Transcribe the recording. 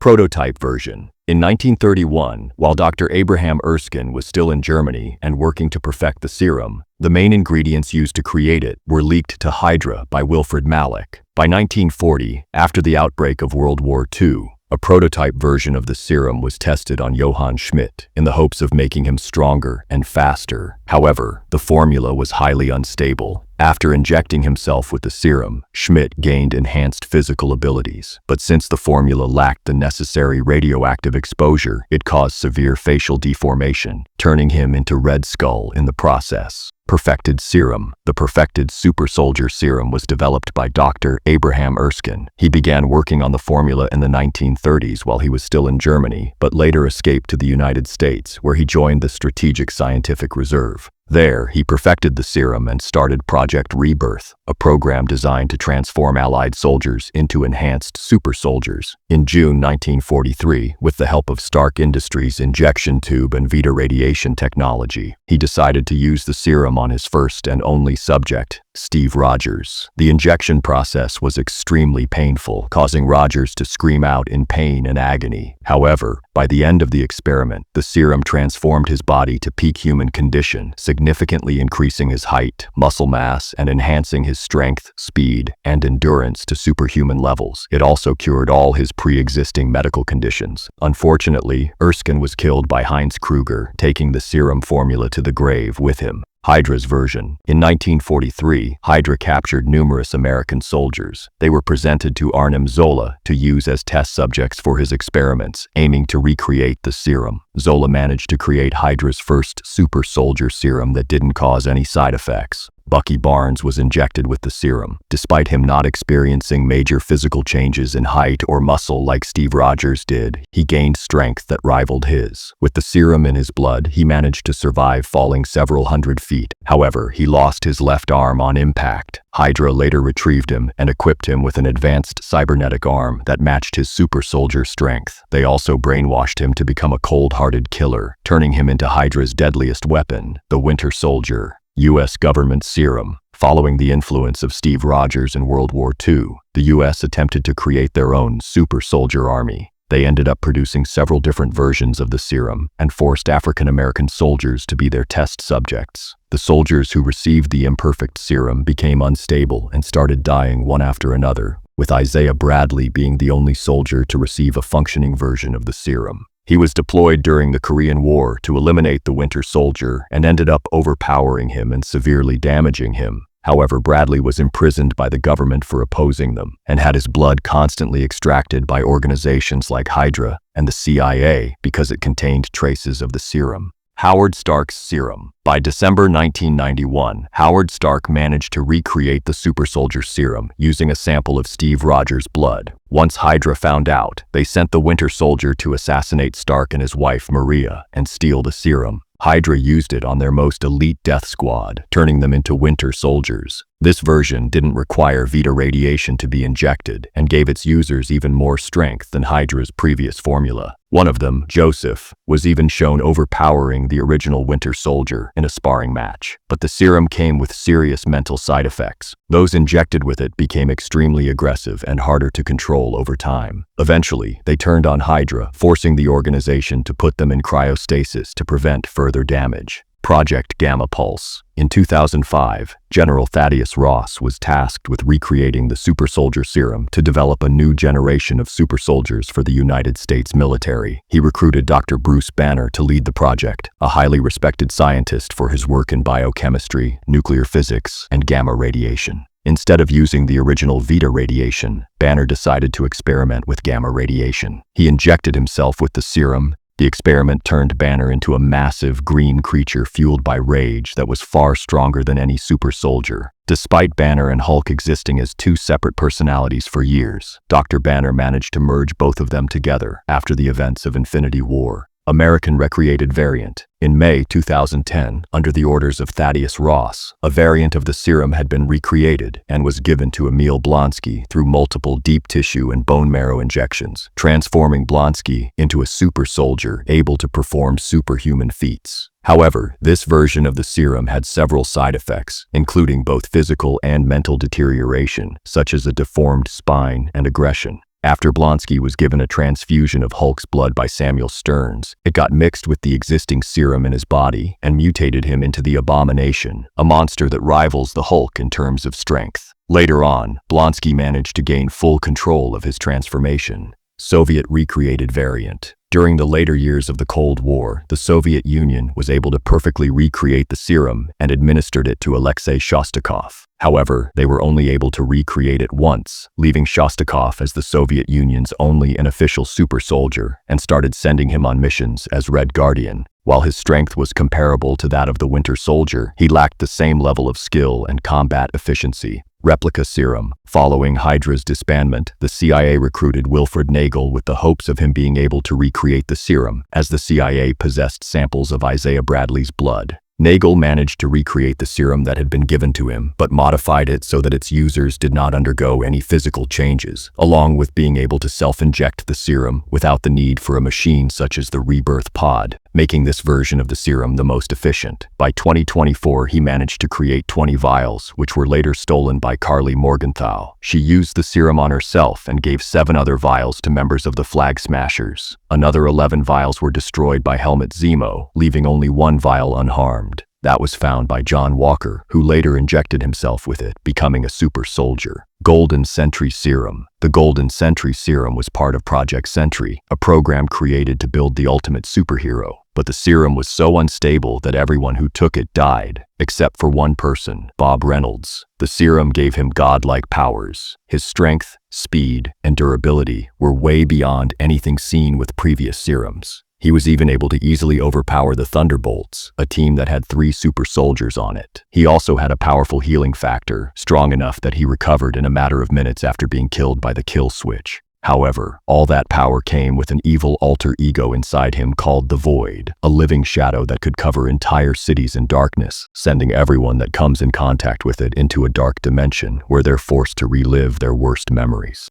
Prototype version. In 1931, while Dr. Abraham Erskine was still in Germany and working to perfect the serum, the main ingredients used to create it were leaked to Hydra by Wilfred Malek. By 1940, after the outbreak of World War II, a prototype version of the serum was tested on Johann Schmidt in the hopes of making him stronger and faster. However, the formula was highly unstable. After injecting himself with the serum, Schmidt gained enhanced physical abilities. But since the formula lacked the necessary radioactive exposure, it caused severe facial deformation, turning him into Red Skull in the process. Perfected serum. The perfected Super-Soldier Serum was developed by Dr. Abraham Erskine. He began working on the formula in the 1930s while he was still in Germany, but later escaped to the United States, where he joined the Strategic Scientific Reserve. There, he perfected the serum and started Project Rebirth, a program designed to transform Allied soldiers into enhanced super soldiers. In June 1943, with the help of Stark Industries' injection tube and Vita radiation technology, he decided to use the serum on his first and only subject, Steve Rogers. The injection process was extremely painful, causing Rogers to scream out in pain and agony. However, by the end of the experiment, the serum transformed his body to peak human condition, significantly increasing his height, muscle mass, and enhancing his strength, speed, and endurance to superhuman levels. It also cured all his pre-existing medical conditions. Unfortunately, Erskine was killed by Heinz Kruger, taking the serum formula to the grave with him. Hydra's version. In 1943, Hydra captured numerous American soldiers. They were presented to Arnim Zola to use as test subjects for his experiments, aiming to recreate the serum. Zola managed to create Hydra's first Super-Soldier Serum that didn't cause any side effects. Bucky Barnes was injected with the serum. Despite him not experiencing major physical changes in height or muscle like Steve Rogers did, he gained strength that rivaled his. With the serum in his blood, he managed to survive falling several hundred feet. However, he lost his left arm on impact. Hydra later retrieved him and equipped him with an advanced cybernetic arm that matched his super-soldier strength. They also brainwashed him to become a cold-hearted killer, turning him into Hydra's deadliest weapon, the Winter Soldier. U.S. government serum. Following the influence of Steve Rogers in World War II, the U.S. attempted to create their own super-soldier army. They ended up producing several different versions of the serum and forced African-American soldiers to be their test subjects. The soldiers who received the imperfect serum became unstable and started dying one after another, with Isaiah Bradley being the only soldier to receive a functioning version of the serum. He was deployed during the Korean War to eliminate the Winter Soldier and ended up overpowering him and severely damaging him. However, Bradley was imprisoned by the government for opposing them and had his blood constantly extracted by organizations like Hydra and the CIA because it contained traces of the serum. Howard Stark's serum. By December 1991, Howard Stark managed to recreate the Super-Soldier Serum using a sample of Steve Rogers' blood. Once Hydra found out, they sent the Winter Soldier to assassinate Stark and his wife Maria and steal the serum. Hydra used it on their most elite death squad, turning them into Winter Soldiers. This version didn't require Vita radiation to be injected and gave its users even more strength than Hydra's previous formula. One of them, Joseph, was even shown overpowering the original Winter Soldier in a sparring match. But the serum came with serious mental side effects. Those injected with it became extremely aggressive and harder to control over time. Eventually, they turned on Hydra, forcing the organization to put them in cryostasis to prevent further damage. Project Gamma Pulse. In 2005, General Thaddeus Ross was tasked with recreating the Super-Soldier Serum to develop a new generation of super soldiers for the United States military. He recruited Dr. Bruce Banner to lead the project, a highly respected scientist for his work in biochemistry, nuclear physics, and gamma radiation. Instead of using the original Vita radiation, Banner decided to experiment with gamma radiation. He injected himself with the serum. The experiment turned Banner into a massive green creature fueled by rage that was far stronger than any super soldier. Despite Banner and Hulk existing as two separate personalities for years, Dr. Banner managed to merge both of them together after the events of Infinity War. American recreated variant. In May 2010, under the orders of Thaddeus Ross, a variant of the serum had been recreated and was given to Emil Blonsky through multiple deep tissue and bone marrow injections, transforming Blonsky into a super soldier able to perform superhuman feats. However, this version of the serum had several side effects, including both physical and mental deterioration, such as a deformed spine and aggression. After Blonsky was given a transfusion of Hulk's blood by Samuel Stearns, it got mixed with the existing serum in his body and mutated him into the Abomination, a monster that rivals the Hulk in terms of strength. Later on, Blonsky managed to gain full control of his transformation. Soviet recreated variant. During the later years of the Cold War, the Soviet Union was able to perfectly recreate the serum and administered it to Alexei Shostakov. However, they were only able to recreate it once, leaving Shostakov as the Soviet Union's only unofficial super soldier, and started sending him on missions as Red Guardian. While his strength was comparable to that of the Winter Soldier, he lacked the same level of skill and combat efficiency. Replica serum. Following Hydra's disbandment, the CIA recruited Wilfred Nagel with the hopes of him being able to recreate the serum, as the CIA possessed samples of Isaiah Bradley's blood. Nagel managed to recreate the serum that had been given to him, but modified it so that its users did not undergo any physical changes, along with being able to self-inject the serum without the need for a machine such as the rebirth pod, making this version of the serum the most efficient. By 2024, he managed to create 20 vials, which were later stolen by Carly Morgenthau. She used the serum on herself and gave 7 other vials to members of the Flag Smashers. Another 11 vials were destroyed by Helmut Zemo, leaving only 1 vial unharmed. That was found by John Walker, who later injected himself with it, becoming a super soldier. Golden Sentry Serum. The Golden Sentry Serum was part of Project Sentry, a program created to build the ultimate superhero. But the serum was so unstable that everyone who took it died, except for one person, Bob Reynolds. The serum gave him godlike powers. His strength, speed, and durability were way beyond anything seen with previous serums. He was even able to easily overpower the Thunderbolts, a team that had 3 super soldiers on it. He also had a powerful healing factor, strong enough that he recovered in a matter of minutes after being killed by the kill switch. However, all that power came with an evil alter ego inside him called the Void, a living shadow that could cover entire cities in darkness, sending everyone that comes in contact with it into a dark dimension where they're forced to relive their worst memories.